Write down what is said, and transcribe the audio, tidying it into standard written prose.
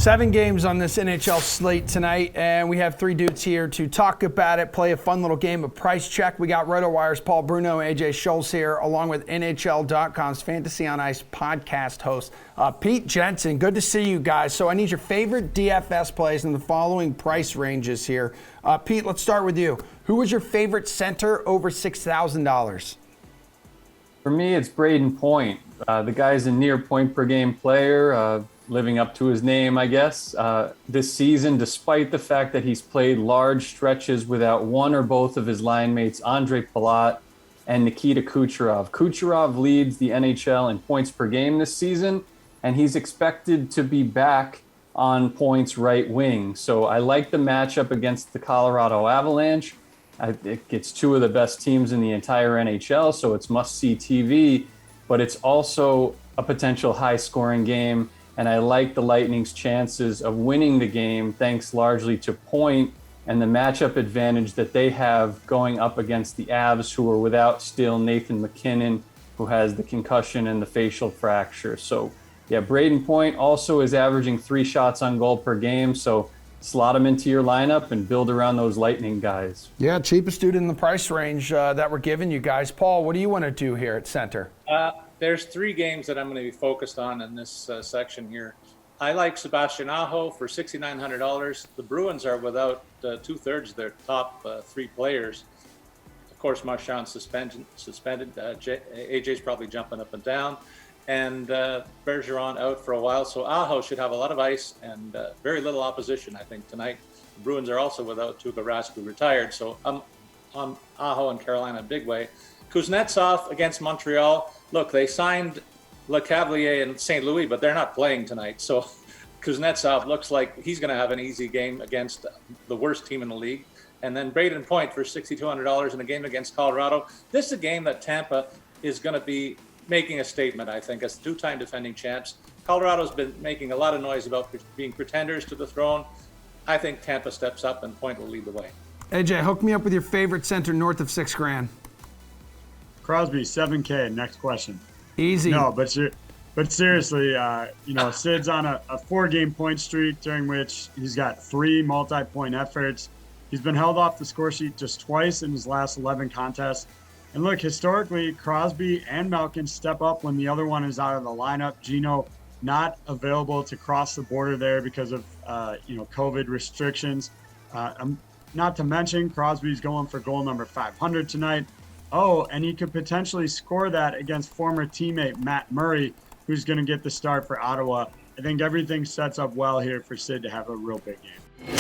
7 games on this NHL slate tonight, and we have 3 dudes here to talk about it, play a fun little game of price check. We got Rotowire's Paul Bruno, AJ Scholz here, along with NHL.com's Fantasy on Ice podcast host, Pete Jensen. Good to see you guys. So I need your favorite DFS plays in the following price ranges here. Pete, let's start with you. Who was your favorite center over $6,000? For me, it's Brayden Point. The guy's a near point per game player, living up to his name, I guess. This season, despite the fact that he's played large stretches without one or both of his line mates, Andre Palat and Nikita Kucherov. Kucherov leads the NHL in points per game this season, and he's expected to be back on points right wing. So I like the matchup against the Colorado Avalanche. It's 2 of the best teams in the entire NHL, so it's must-see TV, but it's also a potential high-scoring game, and I like the Lightning's chances of winning the game thanks largely to Point and the matchup advantage that they have going up against the Avs, who are without still Nathan MacKinnon, who has the concussion and the facial fracture. So, yeah, Brayden Point also is averaging 3 shots on goal per game, so slot him into your lineup and build around those Lightning guys. Yeah, cheapest dude in the price range that we're giving you guys. Paul, what do you want to do here at center? There's 3 games that I'm going to be focused on in this section here. I like Sebastian Aho for $6,900. The Bruins are without 2/3 of their top 3 players. Of course, Marchand's suspended. AJ's probably jumping up and down. And Bergeron out for a while. So Aho should have a lot of ice and very little opposition, I think, tonight. The Bruins are also without Tuukka Rask, who retired. So I'm on Aho and Carolina in a big way. Kuznetsov against Montreal. Look, they signed Lecavalier in St. Louis, but they're not playing tonight. So Kuznetsov looks like he's going to have an easy game against the worst team in the league. And then Brayden Point for $6,200 in a game against Colorado. This is a game that Tampa is going to be making a statement, I think, as 2-time defending champs. Colorado's been making a lot of noise about being pretenders to the throne. I think Tampa steps up and Point will lead the way. AJ, hook me up with your favorite center north of $6,000. Crosby, $7K. Next question. Easy. No, but seriously, Sid's on a 4-game point streak during which he's got 3 multi-point efforts. He's been held off the score sheet just twice in his last 11 contests. And look, historically, Crosby and Malkin step up when the other one is out of the lineup. Gino not available to cross the border there because of COVID restrictions. Not to mention, Crosby's going for goal number 500 tonight. Oh, and he could potentially score that against former teammate Matt Murray, who's going to get the start for Ottawa. I think everything sets up well here for Sid to have a real big game.